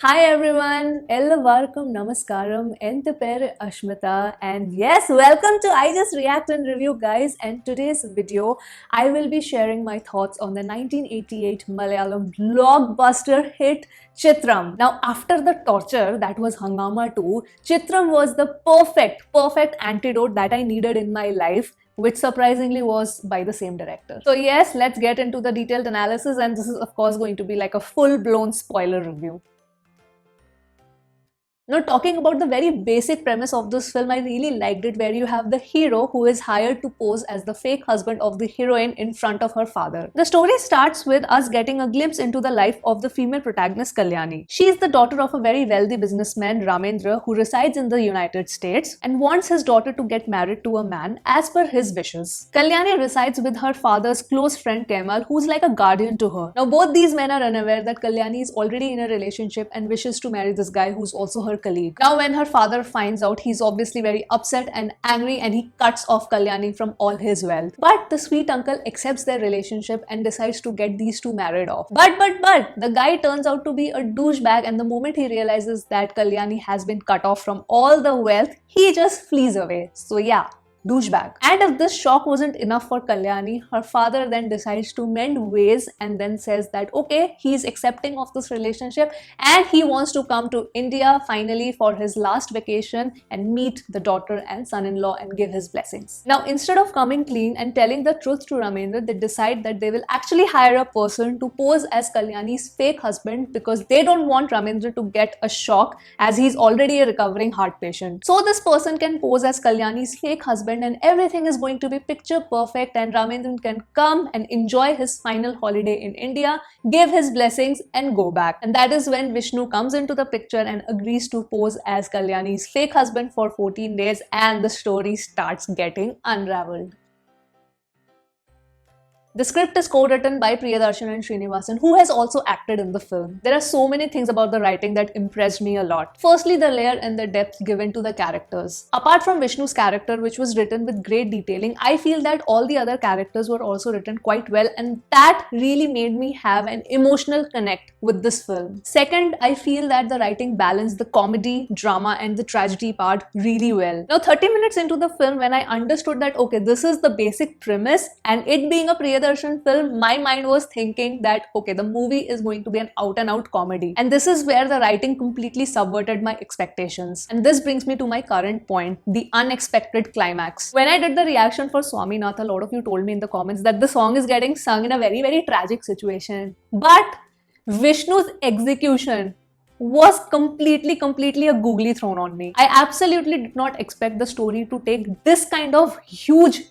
Hi everyone, Ellavarkum Namaskaram, Entapere Ashmita, and yes, welcome to I Just React and Review, guys. And today's video, I will be sharing my thoughts on the 1988 Malayalam blockbuster hit Chitram. Now, after the torture that was Hangama 2, Chitram was the perfect antidote that I needed in my life, which surprisingly was by the same director. So yes, let's get into the detailed analysis, and this is of course going to be like a full-blown spoiler review. Now, talking about the very basic premise of this film, I really liked it, where you have the hero who is hired to pose as the fake husband of the heroine in front of her father. The story starts with us getting a glimpse into the life of the female protagonist Kalyani. She is the daughter of a very wealthy businessman, Ramendra, who resides in the United States and wants his daughter to get married to a man as per his wishes. Kalyani resides with her father's close friend Kemal, who's like a guardian to her. Now, both these men are unaware that Kalyani is already in a relationship and wishes to marry this guy who's also her colleague. Now, when her father finds out, he's obviously very upset and angry, and he cuts off Kalyani from all his wealth. But the sweet uncle accepts their relationship and decides to get these two married off. But the guy turns out to be a douchebag, and the moment he realizes that Kalyani has been cut off from all the wealth, he just flees away. So yeah, douchebag. And if this shock wasn't enough for Kalyani, her father then decides to mend ways and then says that okay, he's accepting of this relationship and he wants to come to India finally for his last vacation and meet the daughter and son-in-law and give his blessings. Now, instead of coming clean and telling the truth to Ramendra, they decide that they will actually hire a person to pose as Kalyani's fake husband because they don't want Ramendra to get a shock, as he's already a recovering heart patient. So this person can pose as Kalyani's fake husband and everything is going to be picture perfect, and Ramendran can come and enjoy his final holiday in India, give his blessings and go back. And that is when Vishnu comes into the picture and agrees to pose as Kalyani's fake husband for 14 days, and the story starts getting unraveled. The script is co-written by Priyadarshan and Srinivasan, who has also acted in the film. There are so many things about the writing that impressed me a lot. Firstly, the layer and the depth given to the characters. Apart from Vishnu's character, which was written with great detailing, I feel that all the other characters were also written quite well, and that really made me have an emotional connect with this film. Second, I feel that the writing balanced the comedy, drama and the tragedy part really well. Now, 30 minutes into the film, when I understood that okay, this is the basic premise, and it being a Priyadarshan film, my mind was thinking that okay, the movie is going to be an out and out comedy, and this is where the writing completely subverted my expectations. And this brings me to my current point, the unexpected climax. When I did the reaction for Swaminath, a lot of you told me in the comments that the song is getting sung in a very tragic situation, but Vishnu's execution was completely a googly thrown on me. I absolutely did not expect the story to take this kind of huge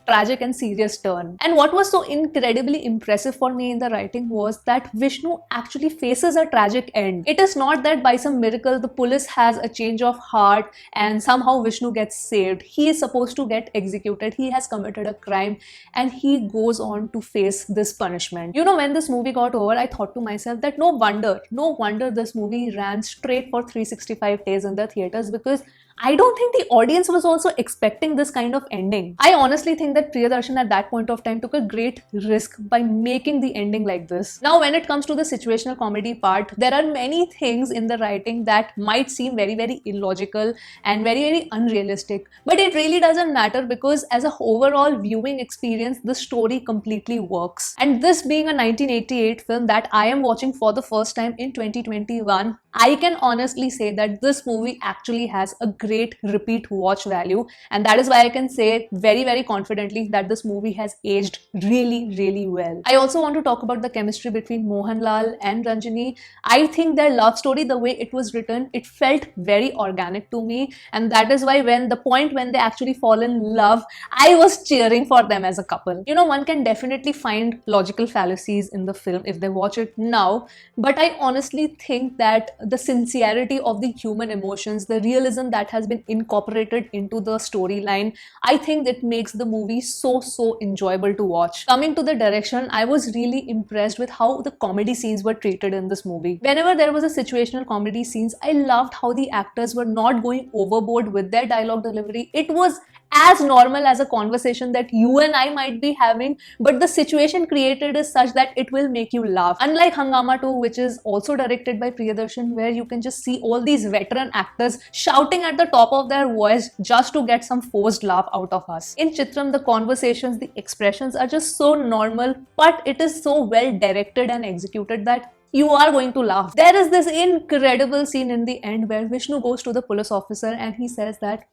tragic and serious turn. And what was so incredibly impressive for me in the writing was that Vishnu actually faces a tragic end. It is not that by some miracle the police has a change of heart and somehow Vishnu gets saved. He is supposed to get executed. He has committed a crime and he goes on to face this punishment. You know, when this movie got over, I thought to myself that no wonder this movie ran straight for 365 days in the theaters, because I don't think the audience was also expecting this kind of ending. I honestly think that Priyadarshan at that point of time took a great risk by making the ending like this. Now, when it comes to the situational comedy part, there are many things in the writing that might seem very illogical and very unrealistic. But it really doesn't matter, because as a overall viewing experience, the story completely works. And this being a 1988 film that I am watching for the first time in 2021, I can honestly say that this movie actually has a great repeat watch value, and that is why I can say very confidently that this movie has aged really well. I also want to talk about the chemistry between Mohanlal and Ranjini. I think their love story, the way it was written, it felt very organic to me, and that is why when they actually fall in love, I was cheering for them as a couple. You know, one can definitely find logical fallacies in the film if they watch it now, but I honestly think that the sincerity of the human emotions, the realism that has been incorporated into the storyline, I think that makes the movie so enjoyable to watch. Coming to the direction, I was really impressed with how the comedy scenes were treated in this movie. Whenever there was a situational comedy scenes, I loved how the actors were not going overboard with their dialogue delivery. It was as normal as a conversation that you and I might be having, but the situation created is such that it will make you laugh. Unlike Hangama 2, which is also directed by Priyadarshan, where you can just see all these veteran actors shouting at the top of their voice just to get some forced laugh out of us. In Chitram, the conversations, the expressions are just so normal, but it is so well directed and executed that you are going to laugh. There is this incredible scene in the end where Vishnu goes to the police officer and he says that,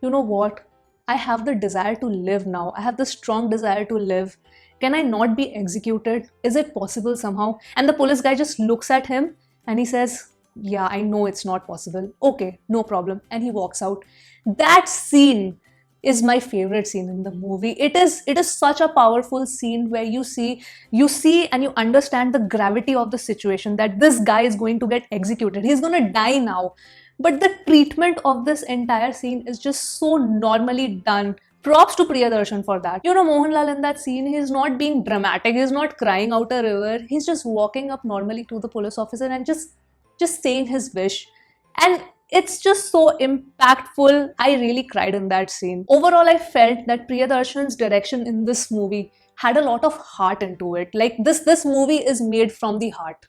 you know what, I have the desire to live now. I have the strong desire to live. Can I not be executed? Is it possible somehow? And the police guy just looks at him and he says, yeah, I know it's not possible. Okay, no problem. And he walks out. That scene is my favorite scene in the movie. It is such a powerful scene where you see and you understand the gravity of the situation, that this guy is going to get executed. He's going to die now. But the treatment of this entire scene is just so normally done. Props to Priyadarshan for that. You know, Mohanlal in that scene, he's not being dramatic, he's not crying out a river, he's just walking up normally to the police officer and just saying his wish. And it's just so impactful. I really cried in that scene. Overall, I felt that Priyadarshan's direction in this movie had a lot of heart into it. Like this movie is made from the heart.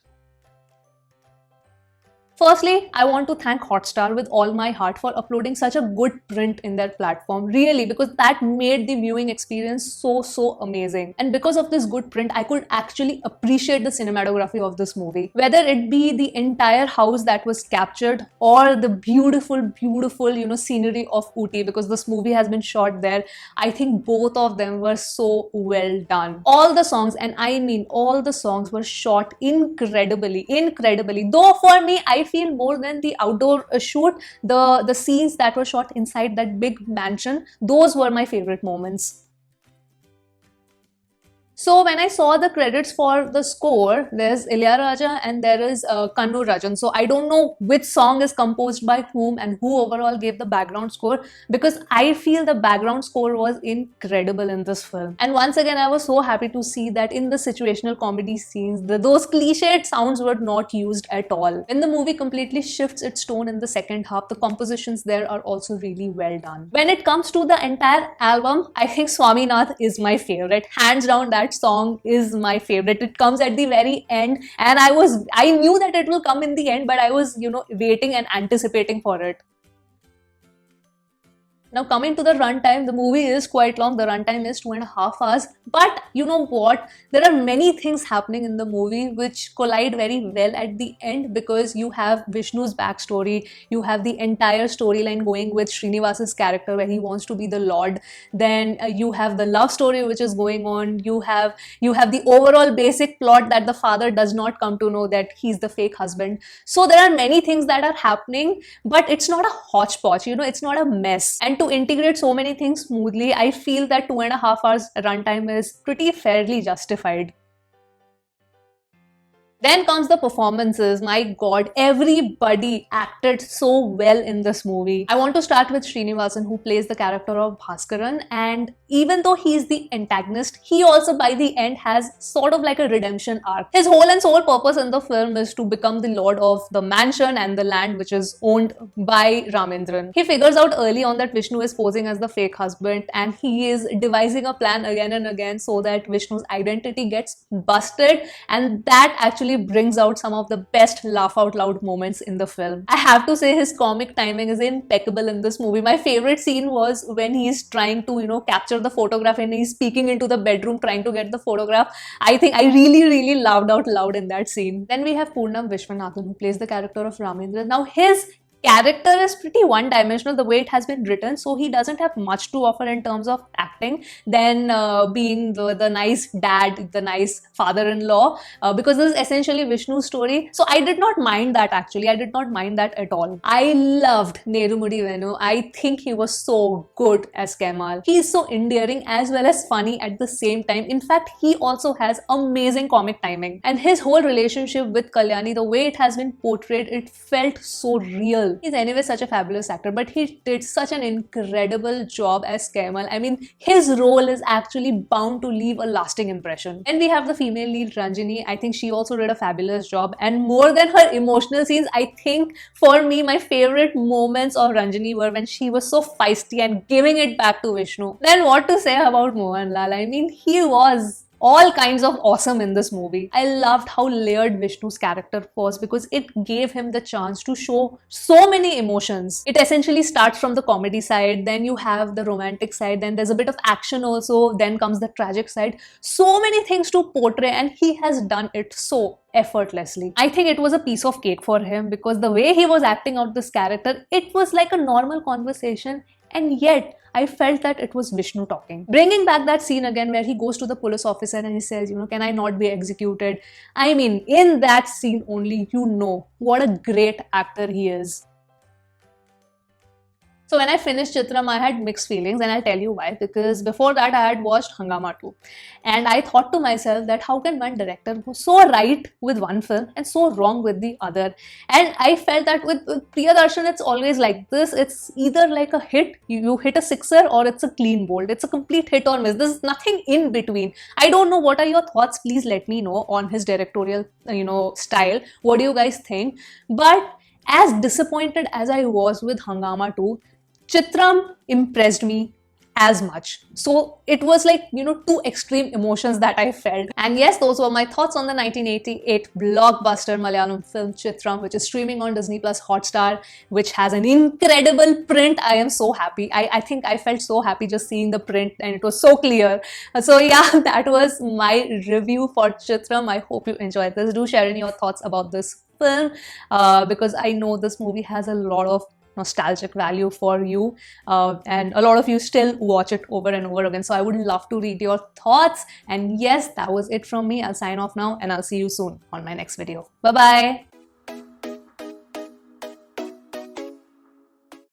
Firstly, I want to thank Hotstar with all my heart for uploading such a good print in their platform, really, because that made the viewing experience so amazing. And because of this good print, I could actually appreciate the cinematography of this movie. Whether it be the entire house that was captured or the beautiful, you know, scenery of Ooty, because this movie has been shot there, I think both of them were so well done. All the songs, and I mean all the songs, were shot incredibly. Though for me, I feel more than the outdoor shoot, the scenes that were shot inside that big mansion, those were my favorite moments. So when I saw the credits for the score, there's Ilayaraja and there is Kannu Rajan. So I don't know which song is composed by whom and who overall gave the background score, because I feel the background score was incredible in this film. And once again, I was so happy to see that in the situational comedy scenes, those cliched sounds were not used at all. When the movie completely shifts its tone in the second half, the compositions there are also really well done. When it comes to the entire album, I think Swaminath is my favorite. Hands down, that song is my favorite. It comes at the very end and I knew that it will come in the end, but I was, you know, waiting and anticipating for it. Now coming to the runtime, the movie is quite long. The runtime is 2.5 hours. But you know what? There are many things happening in the movie which collide very well at the end, because you have Vishnu's backstory, you have the entire storyline going with Srinivas's character where he wants to be the Lord. Then you have the love story which is going on. You have the overall basic plot that the father does not come to know that he's the fake husband. So there are many things that are happening, but it's not a hodgepodge, you know, it's not a mess. And to integrate so many things smoothly, I feel that 2.5 hours runtime is pretty fairly justified. Then comes the performances. My god, everybody acted so well in this movie. I want to start with Srinivasan, who plays the character of Bhaskaran, and even though he's the antagonist, he also by the end has sort of like a redemption arc. His whole and sole purpose in the film is to become the lord of the mansion and the land which is owned by Ramendran. He figures out early on that Vishnu is posing as the fake husband, and he is devising a plan again and again so that Vishnu's identity gets busted, and that actually brings out some of the best laugh out loud moments in the film. I have to say his comic timing is impeccable in this movie. My favorite scene was when he's trying to, you know, capture the photograph and he's peeking into the bedroom trying to get the photograph. I think I really laughed out loud in that scene. Then we have Poornam Vishwanathan, who plays the character of Ramendra. Now his character is pretty one-dimensional the way it has been written, so he doesn't have much to offer in terms of acting than being the nice dad, the nice father-in-law, because this is essentially Vishnu's story. So I did not mind that actually. I did not mind that at all. I loved Nerumudi Venu. I think he was so good as Kemal. He is so endearing as well as funny at the same time. In fact, he also has amazing comic timing. And his whole relationship with Kalyani, the way it has been portrayed, it felt so real. film. He's anyway such a fabulous actor, but he did such an incredible job as Kemal. I mean, his role is actually bound to leave a lasting impression. And we have the female lead Ranjini. I think she also did a fabulous job, and more than her emotional scenes, I think for me my favorite moments of Ranjini were when she was so feisty and giving it back to Vishnu. Then what to say about Mohanlal? I mean, he was all kinds of awesome in this movie. I loved how layered Vishnu's character was because it gave him the chance to show so many emotions. It essentially starts from the comedy side, then you have the romantic side, then there's a bit of action also, then comes the tragic side. So many things to portray, and he has done it so effortlessly. I think it was a piece of cake for him because the way he was acting out this character, it was like a normal conversation, and yet I felt that it was Vishnu talking. Bringing back that scene again where he goes to the police officer and he says, can I not be executed? I mean, in that scene only, you know what a great actor he is. So when I finished Chitram, I had mixed feelings, and I'll tell you why. Because before that, I had watched Hungama 2. And I thought to myself that how can one director go so right with one film and so wrong with the other? And I felt that with Priyadarshan, it's always like this. It's either like a hit, you hit a sixer, or it's a clean bolt. It's a complete hit or miss. There's nothing in between. I don't know, what are your thoughts? Please let me know on his directorial, style. What do you guys think? But as disappointed as I was with Hungama 2, Chitram impressed me as much. So it was like, two extreme emotions that I felt. And yes, those were my thoughts on the 1988 blockbuster Malayalam film Chitram, which is streaming on Disney Plus Hotstar, which has an incredible print. I am so happy. I think I felt so happy just seeing the print, and it was so clear. So yeah, that was my review for Chitram. I hope you enjoyed this. Do share in your thoughts about this film because I know this movie has a lot of nostalgic value for you, and a lot of you still watch it over and over again. So I would love to read your thoughts. And yes, that was it from me. I'll sign off now, and I'll see you soon on my next video. Bye bye.